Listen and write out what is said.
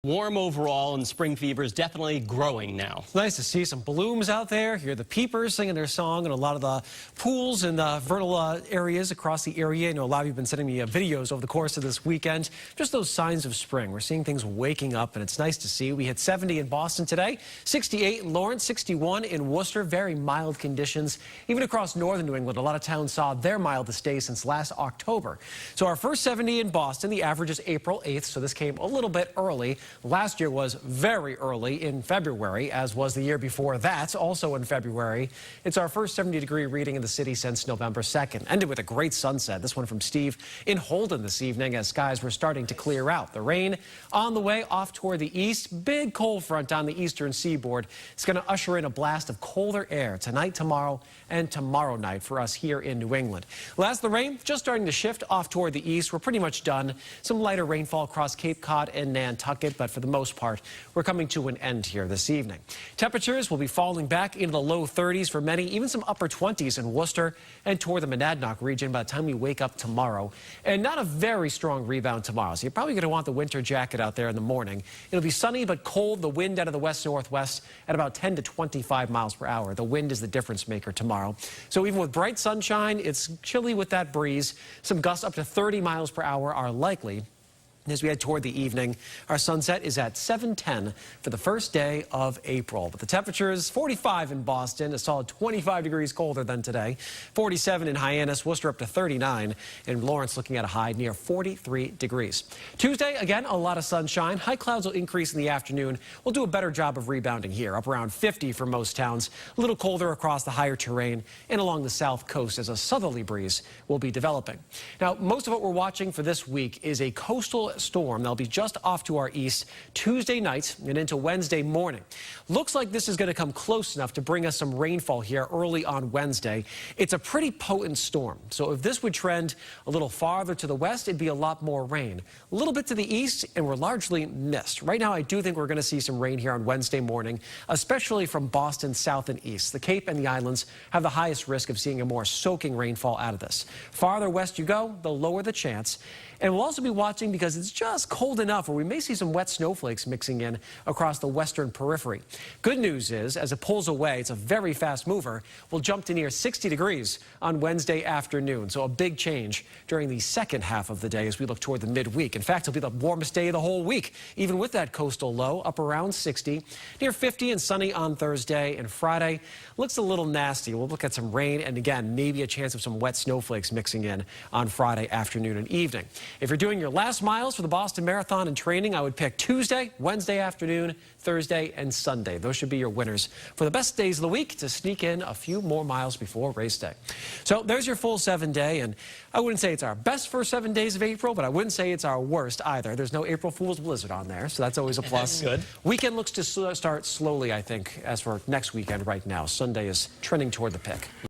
Warm overall, and spring fever is definitely growing now. It's nice to see some blooms out there, hear the peepers singing their song, and a lot of the pools and vernal areas across the area. I know a lot of you have been sending me videos over the course of this weekend. Just those signs of spring. We're seeing things waking up, and it's nice to see. We hit 70 in Boston today, 68 in Lawrence, 61 in Worcester. Very mild conditions. Even across northern New England, a lot of towns saw their mildest day since last October. So our first 70 in Boston, the average is April 8th, so this came a little bit early. Last year was very early in February, as was the year before that, also in February. It's our first 70-degree reading in the city since November 2nd. Ended with a great sunset. This one from Steve in Holden this evening as skies were starting to clear out. The rain on the way off toward the east. Big cold front on the eastern seaboard. It's going to usher in a blast of colder air tonight, tomorrow, and tomorrow night for us here in New England. Last, the rain just starting to shift off toward the east. We're pretty much done. Some lighter rainfall across Cape Cod and Nantucket, but for the most part, we're coming to an end here this evening. Temperatures will be falling back into the low 30s for many, even some upper 20s in Worcester and toward the Monadnock region by the time we wake up tomorrow. And not a very strong rebound tomorrow, so you're probably going to want the winter jacket out there in the morning. It'll be sunny but cold. The wind out of the west-northwest at about 10 to 25 miles per hour. The wind is the difference maker tomorrow. So even with bright sunshine, it's chilly with that breeze. Some gusts up to 30 miles per hour are likely. As we head toward the evening, our sunset is at 7:10 for the first day of April. But the temperature is 45 in Boston, a solid 25 degrees colder than today. 47 in Hyannis, Worcester up to 39, and Lawrence looking at a high near 43 degrees. Tuesday, again, a lot of sunshine. High clouds will increase in the afternoon. We'll do a better job of rebounding here, up around 50 for most towns. A little colder across the higher terrain and along the south coast as a southerly breeze will be developing. Now, most of what we're watching for this week is a coastal storm. They'll be just off to our east Tuesday night and into Wednesday morning. Looks like this is going to come close enough to bring us some rainfall here early on Wednesday. It's a pretty potent storm, so if this would trend a little farther to the west, it'd be a lot more rain. A little bit to the east, and we're largely mist. Right now, I do think we're going to see some rain here on Wednesday morning, especially from Boston south and east. The Cape and the islands have the highest risk of seeing a more soaking rainfall out of this. Farther west you go, the lower the chance. And we'll also be watching because it's just cold enough where we may see some wet snowflakes mixing in across the western periphery. Good news is, as it pulls away, it's a very fast mover. We'll jump to near 60 degrees on Wednesday afternoon. So a big change during the second half of the day as we look toward the midweek. In fact, it'll be the warmest day of the whole week, even with that coastal low up around 60. Near 50 and sunny on Thursday and Friday. Looks a little nasty. We'll look at some rain and, again, maybe a chance of some wet snowflakes mixing in on Friday afternoon and evening. If you're doing your last miles for the Boston Marathon and training, I would pick Tuesday, Wednesday afternoon, Thursday, and Sunday. Those should be your winners for the best days of the week to sneak in a few more miles before race day. So there's your full 7-day, and I wouldn't say it's our best first 7 days of April, but I wouldn't say it's our worst either. There's no April Fool's blizzard on there, so that's always a plus. Good. Weekend looks to start slowly, I think, as for next weekend right now. Sunday is trending toward the pick.